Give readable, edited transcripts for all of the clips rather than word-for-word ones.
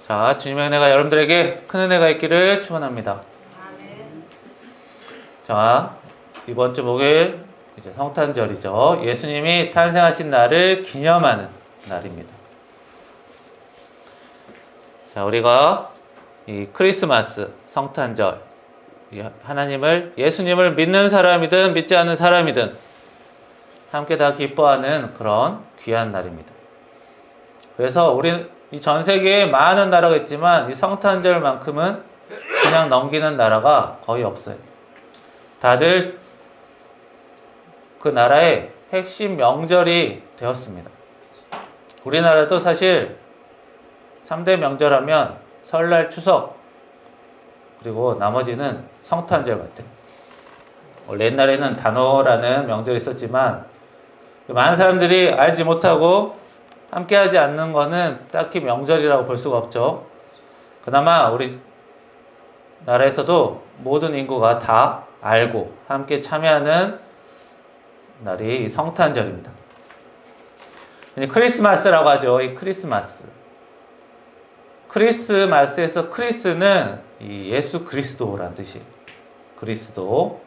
자, 주님의 은혜가 여러분들에게 큰 은혜가 있기를 축원합니다. 아멘. 자, 이번 주 목요일 이제 성탄절이죠. 예수님이 탄생하신 날을 기념하는 날입니다. 자, 우리가 이 크리스마스, 성탄절, 하나님을, 예수님을 믿는 사람이든 믿지 않는 사람이든 함께 다 기뻐하는 그런 귀한 날입니다. 그래서 우리 이 전 세계에 많은 나라가 있지만 이 성탄절만큼은 그냥 넘기는 나라가 거의 없어요. 다들 그 나라의 핵심 명절이 되었습니다. 우리나라도 사실 3대 명절하면 설날, 추석, 그리고 나머지는 성탄절 같아요. 원래 옛날에는 단오라는 명절이 있었지만 많은 사람들이 알지 못하고 함께하지 않는 것은 딱히 명절이라고 볼 수가 없죠. 그나마 우리 나라에서도 모든 인구가 다 알고 함께 참여하는 날이 성탄절입니다. 크리스마스라고 하죠. 이 크리스마스. 크리스마스에서 크리스는 이 예수 그리스도라는 뜻이에요. 그리스도.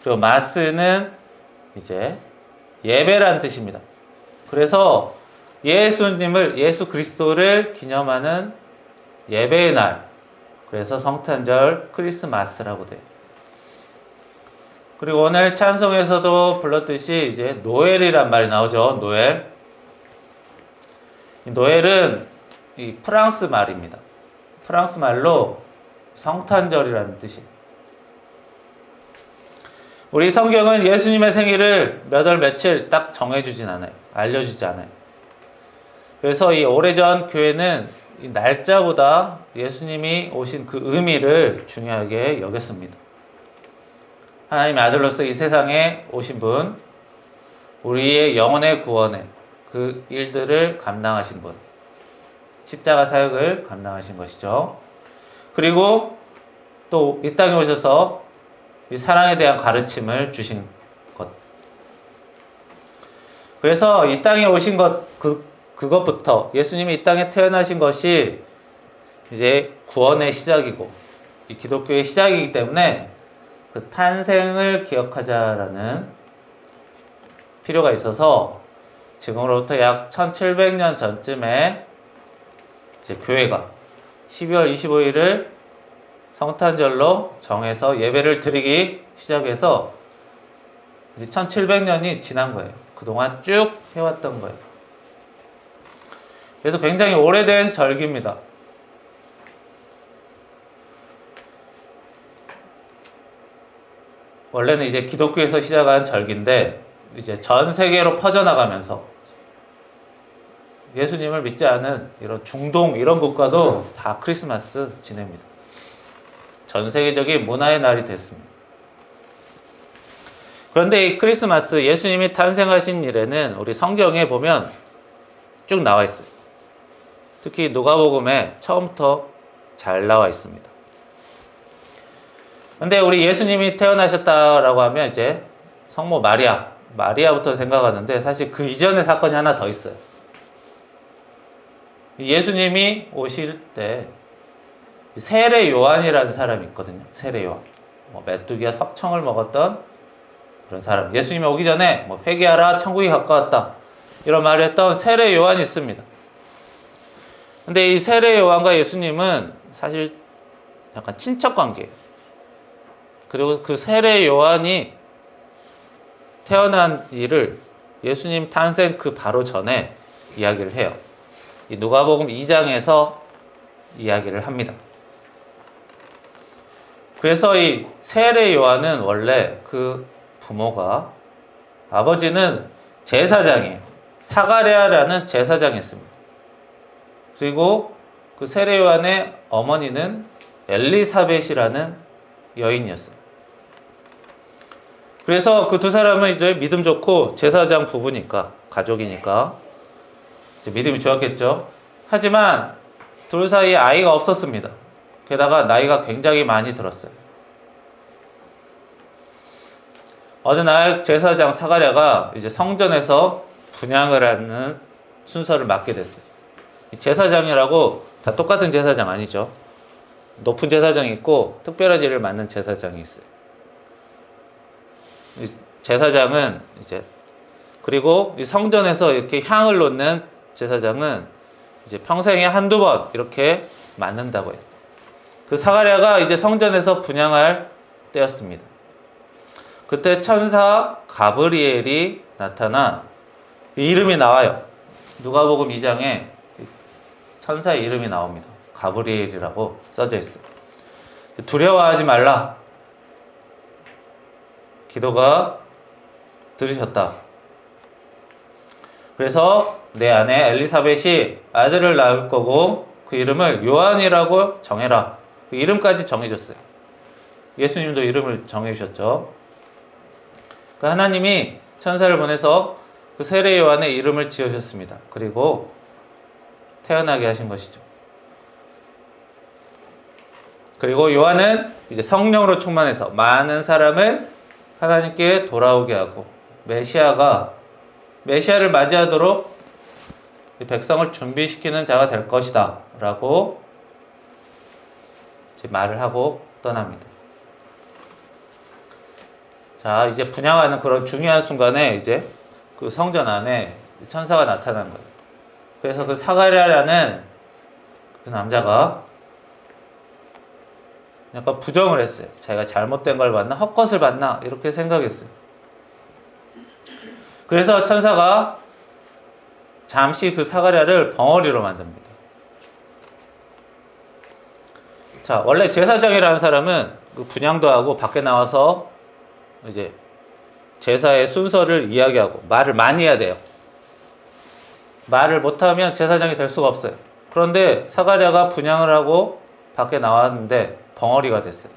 그리고 마스는 이제 예배라는 뜻입니다. 그래서 예수 그리스도를 기념하는 예배의 날. 그래서 성탄절 크리스마스라고 돼요. 그리고 오늘 찬송에서도 불렀듯이 이제 노엘이란 말이 나오죠. 노엘. 이 노엘은 이 프랑스 말입니다. 프랑스 말로 성탄절이라는 뜻이에요. 우리 성경은 예수님의 생일을 몇 월 며칠 딱 정해주진 않아요. 알려주지 않아요. 그래서 이 오래전 교회는 이 날짜보다 예수님이 오신 그 의미를 중요하게 여겼습니다. 하나님의 아들로서 이 세상에 오신 분, 우리의 영혼의 구원에 그 일들을 감당하신 분, 십자가 사역을 감당하신 것이죠. 그리고 또 이 땅에 오셔서 이 사랑에 대한 가르침을 주신 것. 그래서 이 땅에 오신 것, 그것부터 예수님이 이 땅에 태어나신 것이 이제 구원의 시작이고 이 기독교의 시작이기 때문에 그 탄생을 기억하자라는 필요가 있어서 지금으로부터 약 1700년 전쯤에 이제 교회가 12월 25일을 성탄절로 정해서 예배를 드리기 시작해서 이제 1700년이 지난 거예요. 그동안 쭉 해왔던 거예요. 그래서 굉장히 오래된 절기입니다. 원래는 이제 기독교에서 시작한 절기인데 이제 전 세계로 퍼져나가면서 예수님을 믿지 않은 이런 중동 이런 국가도 다 크리스마스 지냅니다. 전 세계적인 문화의 날이 됐습니다. 그런데 이 크리스마스, 예수님이 탄생하신 일에는 우리 성경에 보면 쭉 나와 있어요. 특히 누가복음에 처음부터 잘 나와 있습니다. 근데 우리 예수님이 태어나셨다라고 하면 이제 성모 마리아부터 생각하는데 사실 그 이전의 사건이 하나 더 있어요. 예수님이 오실 때 세례 요한이라는 사람이 있거든요. 세례 요한. 메뚜기와 석청을 먹었던 그런 사람. 예수님이 오기 전에 회개하라, 천국이 가까웠다. 이런 말을 했던 세례 요한이 있습니다. 근데 이 세례 요한과 예수님은 사실 약간 친척 관계예요. 그리고 그 세례 요한이 태어난 일을 예수님 탄생 그 바로 전에 이야기를 해요. 이 누가복음 2장에서 이야기를 합니다. 그래서 이 세례 요한은 원래 그 부모가 아버지는 제사장이에요. 사가랴라는 제사장이 있습니다. 그리고 그 세례 요한의 어머니는 엘리사벳이라는 여인이었어요. 그래서 그 두 사람은 이제 믿음 좋고 제사장 부부니까, 가족이니까 이제 믿음이 좋았겠죠. 하지만 둘 사이에 아이가 없었습니다. 게다가 나이가 굉장히 많이 들었어요. 어느 날 제사장 사가랴가 이제 성전에서 분향을 하는 순서를 맡게 됐어요. 제사장이라고 다 똑같은 제사장 아니죠. 높은 제사장이 있고 특별한 일을 맡는 제사장이 있어요. 이 제사장은 이제 그리고 이 성전에서 이렇게 향을 놓는 제사장은 이제 평생에 한두 번 이렇게 맡는다고 해요. 그 사가랴가 이제 성전에서 분향할 때였습니다. 그때 천사 가브리엘이 나타나 이름이 나와요. 누가복음 2장에 천사의 이름이 나옵니다. 가브리엘이라고 써져 있어요. 두려워하지 말라. 기도가 들으셨다. 그래서 내 아내 엘리사벳이 아들을 낳을 거고 그 이름을 요한이라고 정해라. 그 이름까지 정해줬어요. 예수님도 이름을 정해주셨죠. 그 하나님이 천사를 보내서 그 세례 요한의 이름을 지으셨습니다. 그리고 태어나게 하신 것이죠. 그리고 요한은 이제 성령으로 충만해서 많은 사람을 하나님께 돌아오게 하고 메시아를 맞이하도록 백성을 준비시키는 자가 될 것이다 라고 이제 말을 하고 떠납니다. 자, 이제 분향하는 그런 중요한 순간에 이제 그 성전 안에 천사가 나타난 거예요. 그래서 그 사가랴라는 그 남자가 약간 부정을 했어요. 자기가 잘못된 걸 봤나? 헛것을 봤나? 이렇게 생각했어요. 그래서 천사가 잠시 그 사가랴를 벙어리로 만듭니다. 자, 원래 제사장이라는 사람은 그 분향도 하고 밖에 나와서 이제 제사의 순서를 이야기하고 말을 많이 해야 돼요. 말을 못하면 제사장이 될 수가 없어요. 그런데 사가랴가 분향을 하고 밖에 나왔는데 벙어리가 됐어요.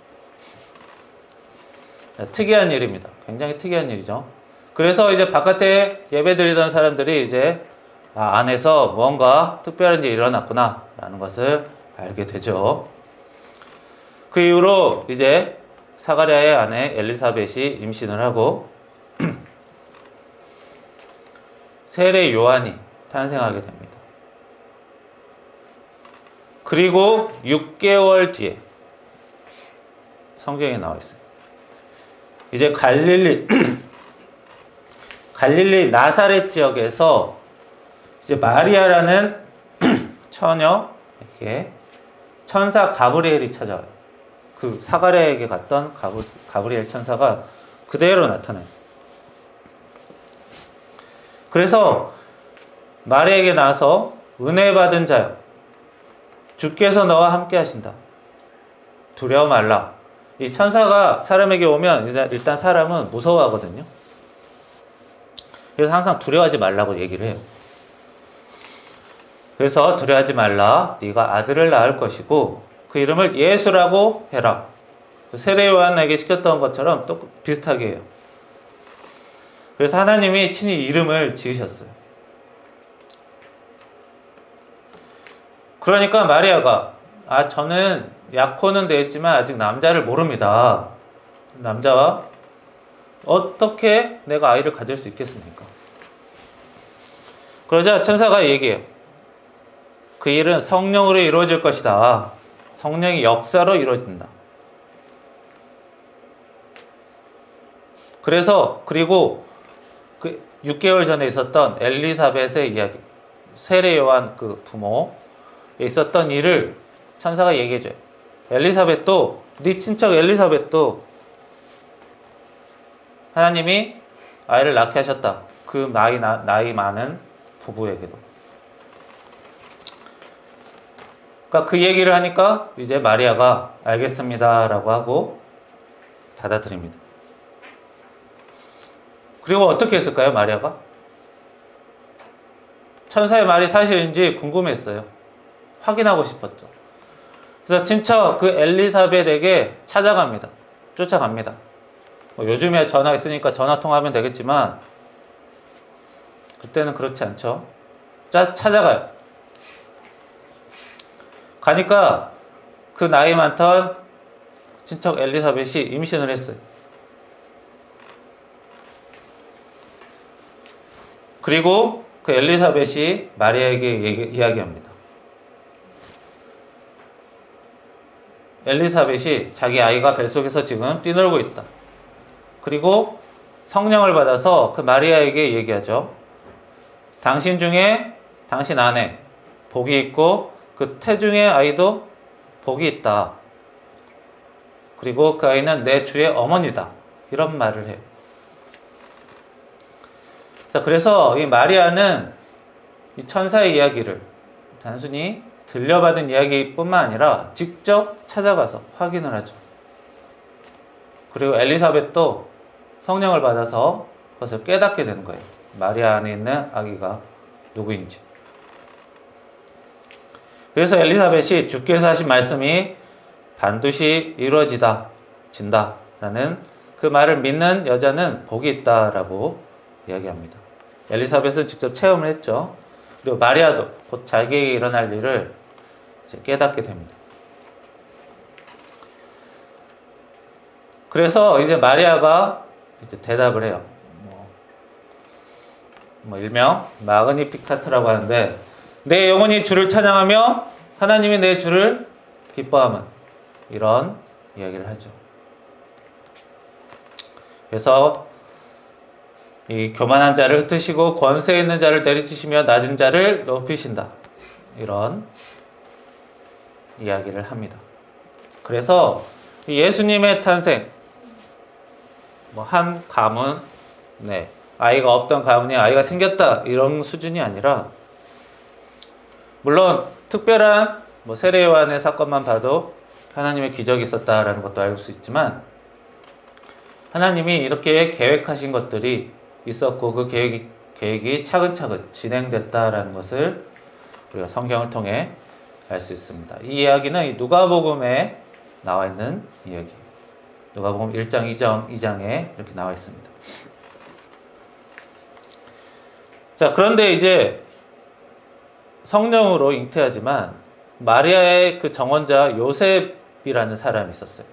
특이한 일입니다. 굉장히 특이한 일이죠. 그래서 이제 바깥에 예배드리던 사람들이 이제 안에서 뭔가 특별한 일이 일어났구나 라는 것을 알게 되죠. 그 이후로 이제 사가랴의 아내 엘리사벳이 임신을 하고 세례 요한이 탄생하게 됩니다. 그리고 6개월 뒤에 성경에 나와 있어요. 이제 갈릴리 나사렛 지역에서 이제 마리아라는 처녀에게 천사 가브리엘이 찾아와요. 그 사가랴에게 갔던 가브리엘 천사가 그대로 나타나요. 그래서 마리아에게 나와서 은혜 받은 자여, 주께서 너와 함께 하신다. 두려워 말라. 이 천사가 사람에게 오면 일단 사람은 무서워하거든요. 그래서 항상 두려워하지 말라고 얘기를 해요. 그래서 두려워하지 말라. 네가 아들을 낳을 것이고 그 이름을 예수라고 해라. 그 세례 요한에게 시켰던 것처럼 또 비슷하게 해요. 그래서 하나님이 친히 이름을 지으셨어요. 그러니까 마리아가 저는 약혼은 되었지만 아직 남자를 모릅니다. 남자와 어떻게 내가 아이를 가질 수 있겠습니까? 그러자 천사가 얘기해요. 그 일은 성령으로 이루어질 것이다. 성령의 역사로 이루어진다. 그리고 그 6개월 전에 있었던 엘리사벳의 이야기, 세례 요한 그 부모에 있었던 일을 천사가 얘기해줘요. 엘리사벳도, 네 친척 엘리사벳도 하나님이 아이를 낳게 하셨다. 그 나이 많은 부부에게도. 그러니까 그 얘기를 하니까 이제 마리아가 알겠습니다 라고 하고 받아들입니다. 그리고 어떻게 했을까요, 마리아가? 천사의 말이 사실인지 궁금했어요. 확인하고 싶었죠. 그래서 친척 그 엘리사벳에게 찾아갑니다. 쫓아갑니다. 요즘에 전화 있으니까 전화 통화하면 되겠지만 그때는 그렇지 않죠. 찾아가요. 가니까 그 나이 많던 친척 엘리사벳이 임신을 했어요. 그리고 그 엘리사벳이 마리아에게 이야기합니다. 엘리사벳이 자기 아이가 뱃속에서 지금 뛰놀고 있다. 그리고 성령을 받아서 그 마리아에게 얘기하죠. 당신 중에 당신 안에 복이 있고 그 태중의 아이도 복이 있다. 그리고 그 아이는 내 주의 어머니다. 이런 말을 해요. 자, 그래서 이 마리아는 이 천사의 이야기를 단순히 들려받은 이야기뿐만 아니라 직접 찾아가서 확인을 하죠. 그리고 엘리사벳도 성령을 받아서 그것을 깨닫게 되는 거예요. 마리아 안에 있는 아기가 누구인지. 그래서 엘리사벳이 주께서 하신 말씀이 반드시 이루어진다라는 그 말을 믿는 여자는 복이 있다라고 이야기합니다. 엘리사벳은 직접 체험을 했죠. 그리고 마리아도 곧 자기에게 일어날 일을 이제 깨닫게 됩니다. 그래서 이제 마리아가 이제 대답을 해요. 일명 마그니피카트라고 하는데, 내 영혼이 주를 찬양하며 하나님이 내 주를 기뻐하면, 이런 이야기를 하죠. 그래서 이 교만한 자를 흩으시고 권세 있는 자를 내리치시며 낮은 자를 높이신다. 이런 이야기를 합니다. 그래서 예수님의 탄생, 한 가문, 아이가 없던 가문이 아이가 생겼다, 이런 수준이 아니라, 물론 특별한 세례 요한의 사건만 봐도 하나님의 기적이 있었다라는 것도 알 수 있지만, 하나님이 이렇게 계획하신 것들이 있었고 그 계획이 차근차근 진행됐다라는 것을 우리가 성경을 통해 알 수 있습니다. 이 이야기는 이 누가복음에 나와 있는 이야기예요. 누가복음 1장 2장에 이렇게 나와 있습니다. 자, 그런데 이제 성령으로 잉태하지만 마리아의 그 정원자 요셉이라는 사람이 있었어요.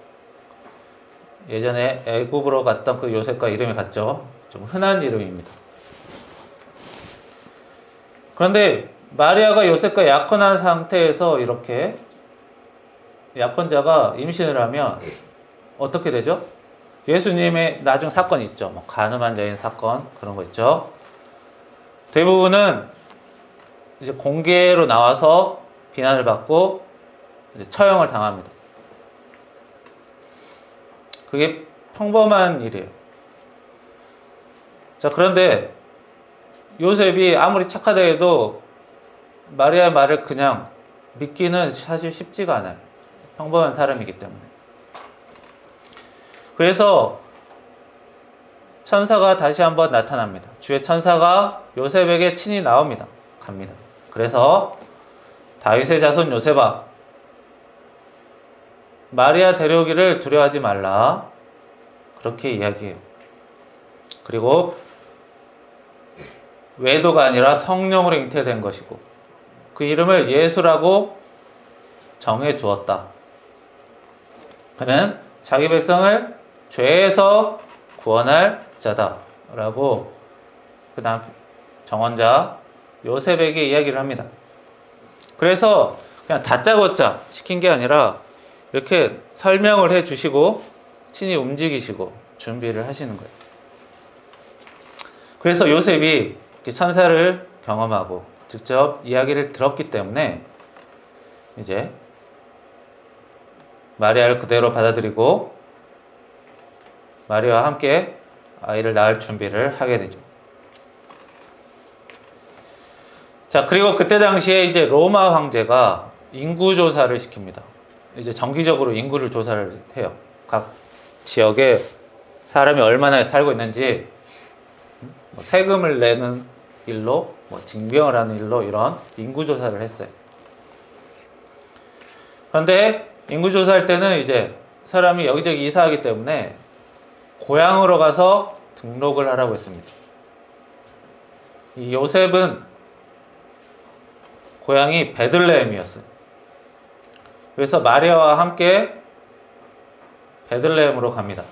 예전에 애굽으로 갔던 그 요셉과 이름이 같죠. 좀 흔한 이름입니다. 그런데 마리아가 요셉과 약혼한 상태에서 이렇게 약혼자가 임신을 하면 어떻게 되죠? 예수님의 나중 사건이 있죠. 간음한 여인 사건, 그런 거 있죠. 대부분은 이제 공개로 나와서 비난을 받고 이제 처형을 당합니다. 그게 평범한 일이에요. 자, 그런데 요셉이 아무리 착하다 해도 마리아의 말을 그냥 믿기는 사실 쉽지가 않아요. 평범한 사람이기 때문에. 그래서 천사가 다시 한번 나타납니다. 주의 천사가 요셉에게 친히 나옵니다. 갑니다. 그래서 다윗의 자손 요셉아, 마리아 데려오기를 두려워하지 말라. 그렇게 이야기해요. 그리고 외도가 아니라 성령으로 잉태된 것이고 그 이름을 예수라고 정해 주었다. 그는 자기 백성을 죄에서 구원할 자다. 라고 그 다음 정원자 요셉에게 이야기를 합니다. 그래서 그냥 다짜고짜 시킨 게 아니라 이렇게 설명을 해 주시고 친히 움직이시고 준비를 하시는 거예요. 그래서 요셉이 천사를 경험하고 직접 이야기를 들었기 때문에 이제 마리아를 그대로 받아들이고 마리아와 함께 아이를 낳을 준비를 하게 되죠. 자, 그리고 그때 당시에 이제 로마 황제가 인구 조사를 시킵니다. 이제 정기적으로 인구를 조사를 해요. 각 지역에 사람이 얼마나 살고 있는지, 세금을 내는 일로, 징병을 하는 일로 이런 인구 조사를 했어요. 그런데 인구 조사할 때는 이제 사람이 여기저기 이사하기 때문에 고향으로 가서 등록을 하라고 했습니다. 이 요셉은 고향이 베들레헴이었어요. 그래서 마리아와 함께 베들레헴으로 갑니다.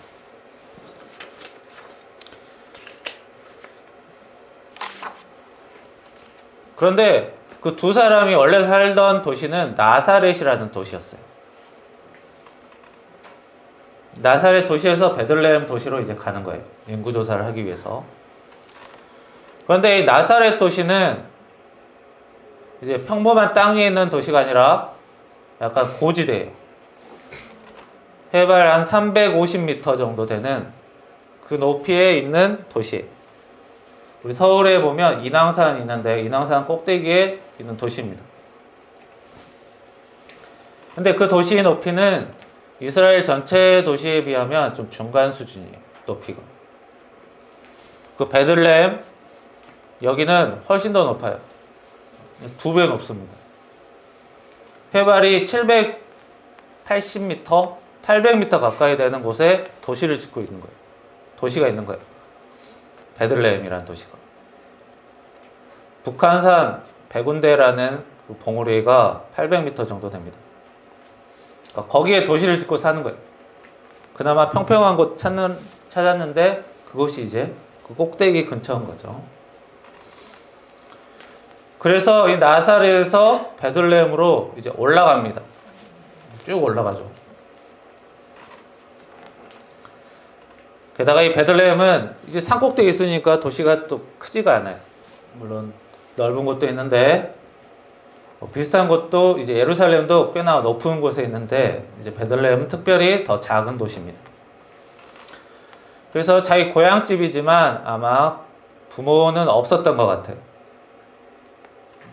그런데 그 두 사람이 원래 살던 도시는 나사렛이라는 도시였어요. 나사렛 도시에서 베들레헴 도시로 이제 가는 거예요. 인구 조사를 하기 위해서. 그런데 이 나사렛 도시는 이제 평범한 땅에 있는 도시가 아니라 약간 고지대예요. 해발 한 350m 정도 되는 그 높이에 있는 도시. 우리 서울에 보면 인왕산 있는데 인왕산 꼭대기에 있는 도시입니다. 근데 그 도시의 높이는 이스라엘 전체 도시에 비하면 좀 중간 수준이에요. 높이가. 그 베들레헴 여기는 훨씬 더 높아요. 2배 높습니다. 해발이 780m, 800m 가까이 되는 곳에 도시를 짓고 있는 거예요. 도시가 있는 거예요. 베들레헴이라는 도시가. 북한산 백운대라는 그 봉우리가 800m 정도 됩니다. 그러니까 거기에 도시를 짓고 사는 거예요. 그나마 평평한 곳 찾았는데 그곳이 이제 그 꼭대기 근처인 거죠. 그래서 이 나사렛에서 베들레헴으로 이제 올라갑니다. 쭉 올라가죠. 게다가 이 베들레헴은 이제 산 꼭대기에 있으니까 도시가 또 크지가 않아요. 물론 넓은 곳도 있는데 비슷한 곳도 이제 예루살렘도 꽤나 높은 곳에 있는데 이제 베들레헴은 특별히 더 작은 도시입니다. 그래서 자기 고향집이지만 아마 부모는 없었던 것 같아요.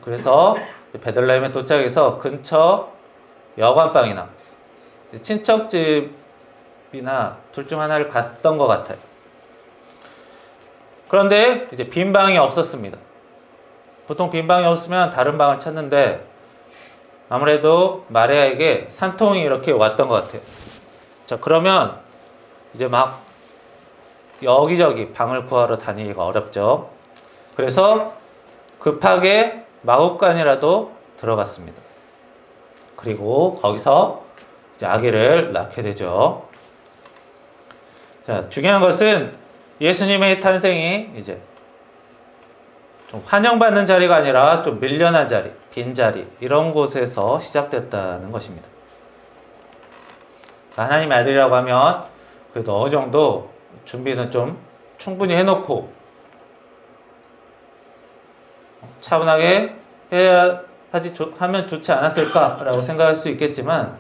그래서 베들레헴에 도착해서 근처 여관방이나 친척집이나 둘 중 하나를 갔던 것 같아요. 그런데 이제 빈 방이 없었습니다. 보통 빈 방이 없으면 다른 방을 찾는데 아무래도 마리아에게 산통이 이렇게 왔던 것 같아요. 자, 그러면 이제 막 여기저기 방을 구하러 다니기가 어렵죠. 그래서 급하게 마구간이라도 들어갔습니다. 그리고 거기서 이제 아기를 낳게 되죠. 자, 중요한 것은 예수님의 탄생이 이제 좀 환영받는 자리가 아니라 좀 밀려난 자리, 빈자리, 이런 곳에서 시작됐다는 것입니다. 하나님의 아들이라고 하면 그래도 어느 정도 준비는 좀 충분히 해놓고 차분하게 하면 좋지 않았을까라고 생각할 수 있겠지만,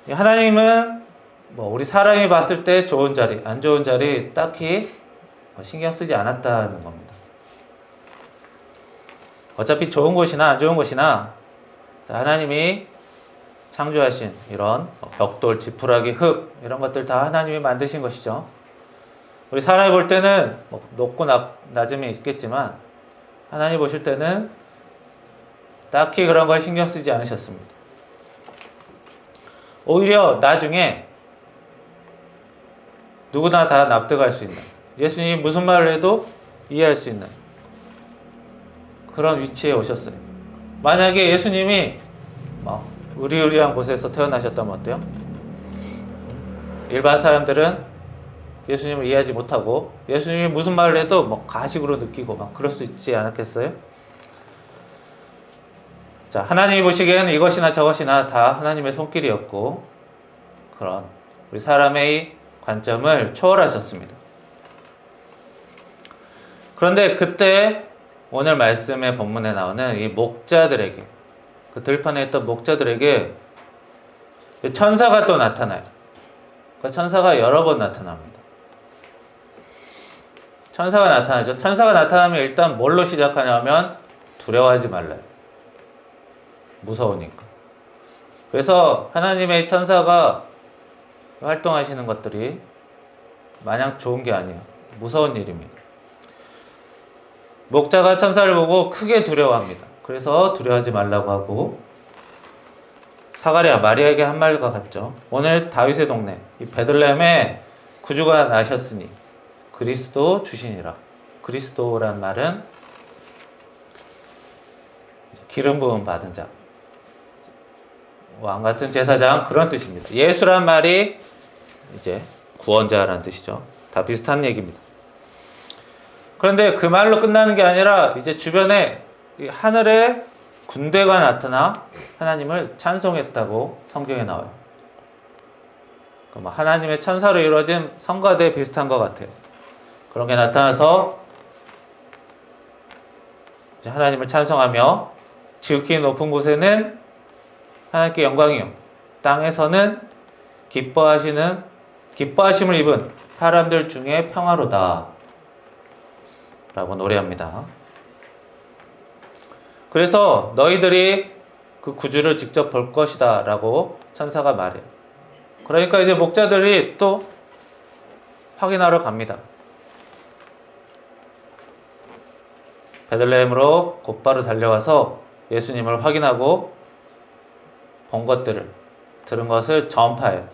하나님은 뭐 우리 사람이 봤을 때 좋은 자리, 안 좋은 자리 딱히 신경 쓰지 않았다는 겁니다. 어차피 좋은 곳이나 안 좋은 곳이나 하나님이 창조하신 이런 벽돌, 지푸라기, 흙 이런 것들 다 하나님이 만드신 것이죠. 우리 사람이 볼 때는 뭐 높고 낮음이 있겠지만 하나님 보실 때는 딱히 그런 걸 신경 쓰지 않으셨습니다. 오히려 나중에 누구나 다 납득할 수 있는, 예수님이 무슨 말을 해도 이해할 수 있는 그런 위치에 오셨어요. 만약에 예수님이 으리으리한 곳에서 태어나셨다면 어때요? 일반 사람들은 예수님을 이해하지 못하고 예수님이 무슨 말을 해도 뭐 가식으로 느끼고 막 그럴 수 있지 않았겠어요? 자, 하나님이 보시기에는 이것이나 저것이나 다 하나님의 손길이었고 그런 우리 사람의 관점을 초월하셨습니다. 그런데 그때 오늘 말씀의 본문에 나오는 이 목자들에게, 그 들판에 있던 목자들에게 천사가 또 나타나요. 그 천사가 여러 번 나타납니다. 천사가 나타나죠. 천사가 나타나면 일단 뭘로 시작하냐면 두려워하지 말라요. 무서우니까. 그래서 하나님의 천사가 활동하시는 것들이 마냥 좋은 게 아니에요. 무서운 일입니다. 목자가 천사를 보고 크게 두려워합니다. 그래서 두려워하지 말라고 하고, 사가랴 마리아에게 한 말과 같죠. 오늘 다윗의 동네 이 베들레헴에 구주가 나셨으니 그리스도 주시니라. 그리스도란 말은 기름 부음 받은 자, 왕 같은 제사장, 그런 뜻입니다. 예수란 말이 이제 구원자라는 뜻이죠. 다 비슷한 얘기입니다. 그런데 그 말로 끝나는 게 아니라 이제 주변에 하늘에 군대가 나타나 하나님을 찬송했다고 성경에 나와요. 뭐 하나님의 천사로 이루어진 성가대 비슷한 것 같아요. 그런 게 나타나서 하나님을 찬송하며 지극히 높은 곳에는 하나님께 영광이요 땅에서는 기뻐하심을 입은 사람들 중에 평화로다 라고 노래합니다. 그래서 너희들이 그 구주를 직접 볼 것이다 라고 천사가 말해요. 그러니까 이제 목자들이 또 확인하러 갑니다. 베들레헴으로 곧바로 달려가서 예수님을 확인하고 본 것들을, 들은 것을 전파해요.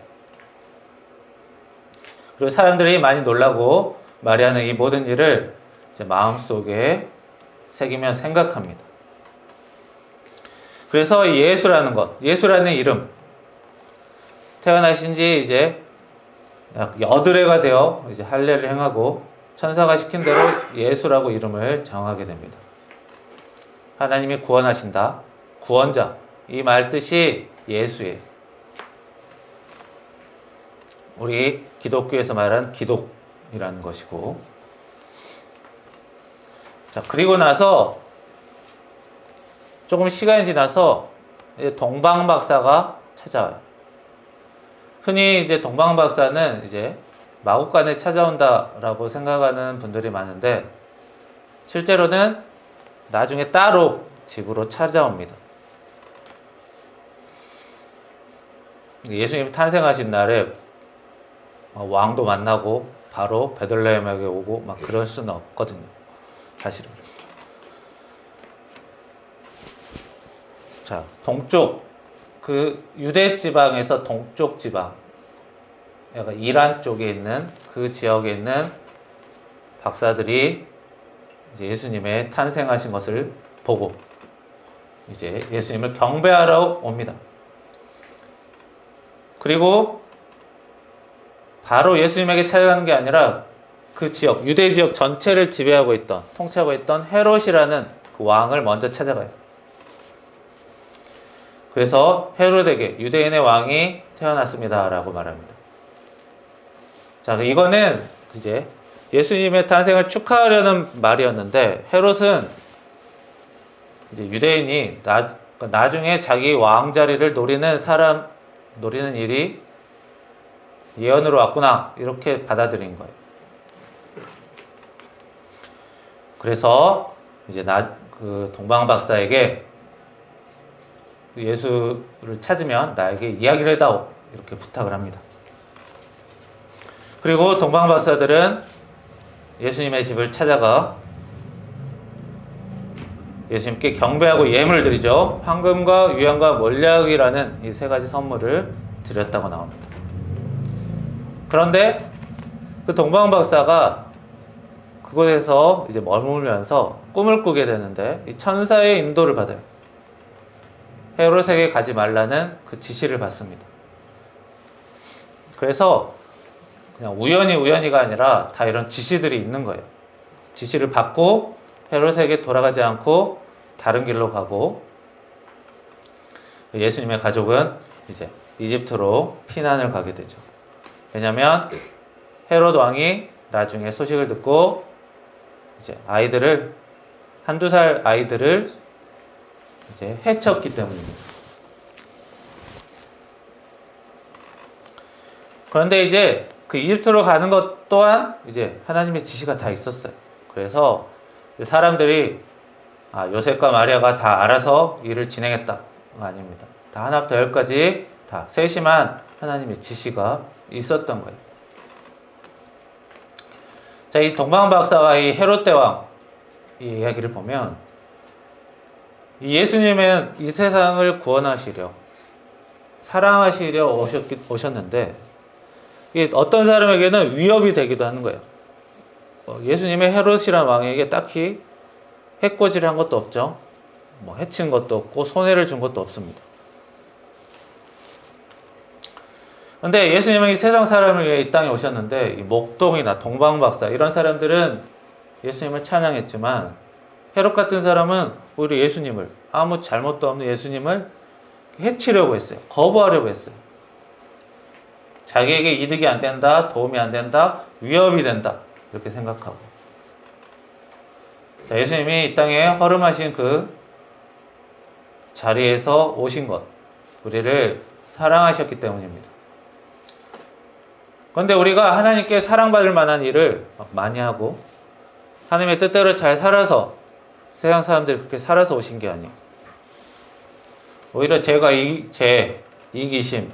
그리고 사람들이 많이 놀라고 마리아는 이 모든 일을 이제 마음속에 새기며 생각합니다. 그래서 이 예수라는 것, 예수라는 이름, 태어나신 지 이제 약 8해가 되어 이제 할례를 행하고 천사가 시킨 대로 예수라고 이름을 정하게 됩니다. 하나님이 구원하신다, 구원자, 이 말 뜻이 예수예요. 우리 기독교에서 말하는 기독이라는 것이고, 자, 그리고 나서 조금 시간이 지나서 동방박사가 찾아와요. 흔히 이제 동방박사는 이제 마국간에 찾아온다라고 생각하는 분들이 많은데, 실제로는 나중에 따로 집으로 찾아옵니다. 예수님 탄생하신 날에 왕도 만나고 바로 베들레헴에게 오고 막 그럴 수는 없거든요, 사실은. 자, 동쪽, 그 유대 지방에서 동쪽 지방, 약간 이란 쪽에 있는 그 지역에 있는 박사들이 이제 예수님의 탄생하신 것을 보고 이제 예수님을 경배하러 옵니다. 그리고 바로 예수님에게 찾아가는 게 아니라 그 지역, 유대 지역 전체를 지배하고 있던, 통치하고 있던 헤롯이라는 그 왕을 먼저 찾아가요. 그래서 헤롯에게 유대인의 왕이 태어났습니다 라고 말합니다. 자, 이거는 이제 예수님의 탄생을 축하하려는 말이었는데, 헤롯은 이제 유대인이 나중에 자기 왕 자리를 노리는 일이 예언으로 왔구나, 이렇게 받아들인 거예요. 그래서 이제 그 동방박사에게 예수를 찾으면 나에게 이야기를 해다오, 이렇게 부탁을 합니다. 그리고 동방박사들은 예수님의 집을 찾아가 예수님께 경배하고 예물을 드리죠. 황금과 유향과 몰약이라는 이 3가지 선물을 드렸다고 나옵니다. 그런데 그 동방박사가 그곳에서 이제 머물면서 꿈을 꾸게 되는데, 이 천사의 인도를 받아요. 헤롯에게 가지 말라는 그 지시를 받습니다. 그래서 그냥 우연히가 아니라 다 이런 지시들이 있는 거예요. 지시를 받고 헤롯에게 돌아가지 않고 다른 길로 가고, 예수님의 가족은 이제 이집트로 피난을 가게 되죠. 왜냐하면 헤롯 왕이 나중에 소식을 듣고 이제 한두 살 아이들을 이제 해쳤기 때문입니다. 그런데 이제 그 이집트로 가는 것 또한 이제 하나님의 지시가 다 있었어요. 그래서 사람들이 요셉과 마리아가 다 알아서 일을 진행했다가 아닙니다. 다 하나부터 10까지 다 세심한 하나님의 지시가 있었던 거예요. 자, 이 동방박사와 이 헤롯 대왕 이 이야기를 보면, 이 예수님은 이 세상을 구원하시려, 사랑하시려 오셨는데, 어떤 사람에게는 위협이 되기도 하는 거예요. 예수님의 헤롯이라는 왕에게 딱히 해코지를 한 것도 없죠. 해친 것도 없고 손해를 준 것도 없습니다. 근데 예수님은 이 세상 사람을 위해 이 땅에 오셨는데, 이 목동이나 동방박사 이런 사람들은 예수님을 찬양했지만, 헤롯 같은 사람은 오히려 예수님을, 아무 잘못도 없는 예수님을 해치려고 했어요. 거부하려고 했어요. 자기에게 이득이 안 된다, 도움이 안 된다, 위협이 된다 이렇게 생각하고. 자, 예수님이 이 땅에 허름하신 그 자리에서 오신 것, 우리를 사랑하셨기 때문입니다. 그런데 우리가 하나님께 사랑받을 만한 일을 많이 하고 하나님의 뜻대로 잘 살아서 세상 사람들이 그렇게 살아서 오신 게 아니에요. 오히려 제 이기심,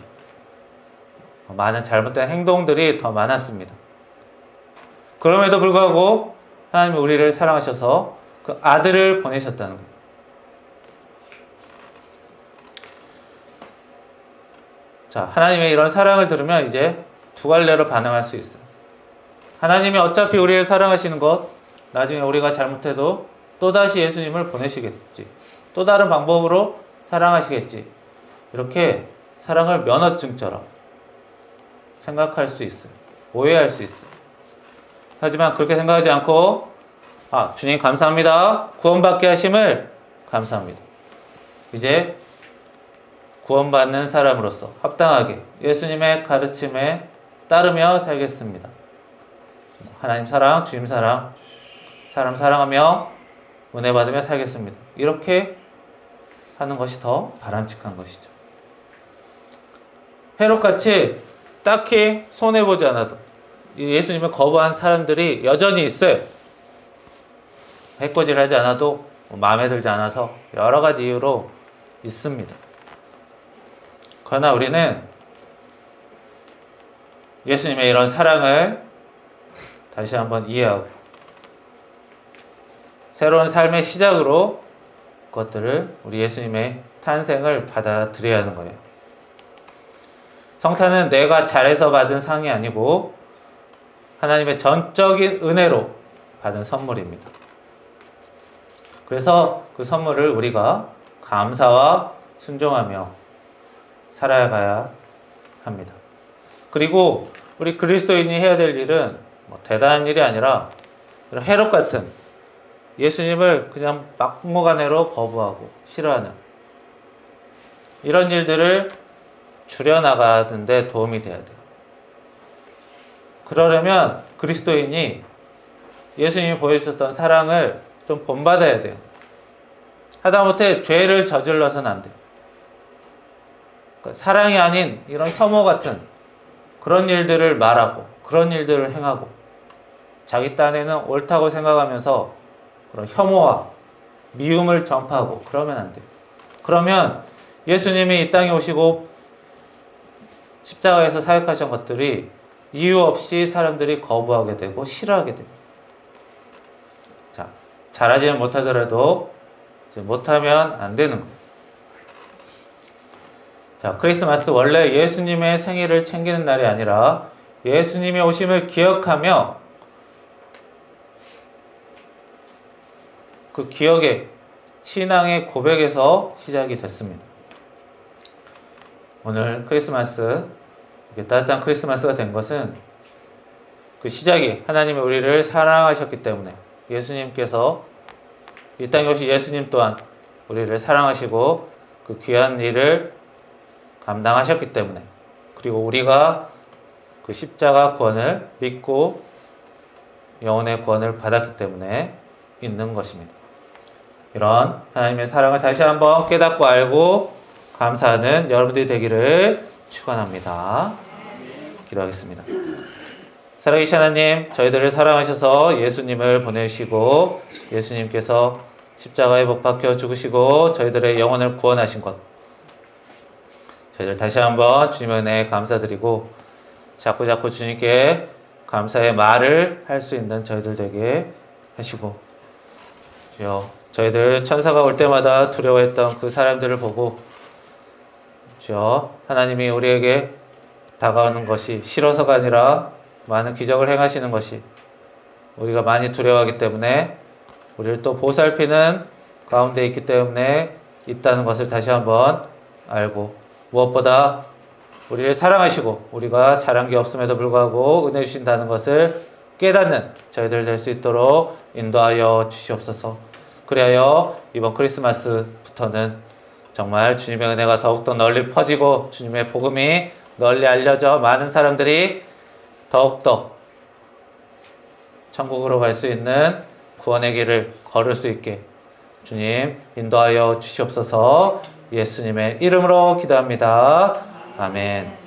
많은 잘못된 행동들이 더 많았습니다. 그럼에도 불구하고 하나님이 우리를 사랑하셔서 그 아들을 보내셨다는 거예요. 자, 하나님의 이런 사랑을 들으면 이제 두 갈래로 반응할 수 있어요. 하나님이 어차피 우리를 사랑하시는 것, 나중에 우리가 잘못해도 또다시 예수님을 보내시겠지. 또 다른 방법으로 사랑하시겠지. 이렇게 사랑을 면허증처럼 생각할 수 있어요. 오해할 수 있어요. 하지만 그렇게 생각하지 않고 주님 감사합니다. 구원받게 하심을 감사합니다. 이제 구원받는 사람으로서 합당하게 예수님의 가르침에 따르며 살겠습니다. 하나님 사랑, 주님 사랑, 사람 사랑하며 은혜 받으며 살겠습니다. 이렇게 하는 것이 더 바람직한 것이죠. 헤롯같이 딱히 손해보지 않아도 예수님을 거부한 사람들이 여전히 있어요. 해코지를 하지 않아도 마음에 들지 않아서 여러 가지 이유로 있습니다. 그러나 우리는 예수님의 이런 사랑을 다시 한번 이해하고 새로운 삶의 시작으로 그것들을 우리 예수님의 탄생을 받아들여야 하는 거예요. 성탄은 내가 잘해서 받은 상이 아니고 하나님의 전적인 은혜로 받은 선물입니다. 그래서 그 선물을 우리가 감사와 순종하며 살아가야 합니다. 그리고 우리 그리스도인이 해야 될 일은 대단한 일이 아니라 헤롯 같은 예수님을 그냥 막무가내로 거부하고 싫어하는 이런 일들을 줄여나가는 데 도움이 돼야 돼요. 그러려면 그리스도인이 예수님이 보여주셨던 사랑을 좀 본받아야 돼요. 하다못해 죄를 저질러서는 안 돼요. 사랑이 아닌 이런 혐오 같은 그런 일들을 말하고 그런 일들을 행하고 자기 딴에는 옳다고 생각하면서 그런 혐오와 미움을 전파하고 그러면 안 돼요. 그러면 예수님이 이 땅에 오시고 십자가에서 사역하신 것들이 이유 없이 사람들이 거부하게 되고 싫어하게 됩니다. 자, 잘하지는 못하더라도 못하면 안 되는 거예요. 자, 크리스마스 원래 예수님의 생일을 챙기는 날이 아니라 예수님의 오심을 기억하며 그 기억의 신앙의 고백에서 시작이 됐습니다. 오늘 크리스마스, 이렇게 따뜻한 크리스마스가 된 것은 그 시작이 하나님이 우리를 사랑하셨기 때문에 예수님께서 이 땅에 오신 예수님 또한 우리를 사랑하시고 그 귀한 일을 감당하셨기 때문에 그리고 우리가 그 십자가 구원을 믿고 영혼의 구원을 받았기 때문에 있는 것입니다. 이런 하나님의 사랑을 다시 한번 깨닫고 알고 감사하는 여러분들이 되기를 축원합니다. 기도하겠습니다. 살아계신 하나님, 저희들을 사랑하셔서 예수님을 보내시고 예수님께서 십자가에 못 박혀 죽으시고 저희들의 영혼을 구원하신 것, 저희들 다시 한번 주님의 은혜에 감사드리고 자꾸자꾸 주님께 감사의 말을 할 수 있는 저희들 되게 하시고, 주여, 저희들 천사가 올 때마다 두려워했던 그 사람들을 보고 주여, 하나님이 우리에게 다가오는 것이 싫어서가 아니라 많은 기적을 행하시는 것이 우리가 많이 두려워하기 때문에 우리를 또 보살피는 가운데 있기 때문에 있다는 것을 다시 한번 알고, 무엇보다 우리를 사랑하시고 우리가 잘한 게 없음에도 불구하고 은혜 주신다는 것을 깨닫는 저희들 될 수 있도록 인도하여 주시옵소서. 그리하여 이번 크리스마스부터는 정말 주님의 은혜가 더욱더 널리 퍼지고 주님의 복음이 널리 알려져 많은 사람들이 더욱더 천국으로 갈 수 있는 구원의 길을 걸을 수 있게 주님 인도하여 주시옵소서. 예수님의 이름으로 기도합니다. 아멘.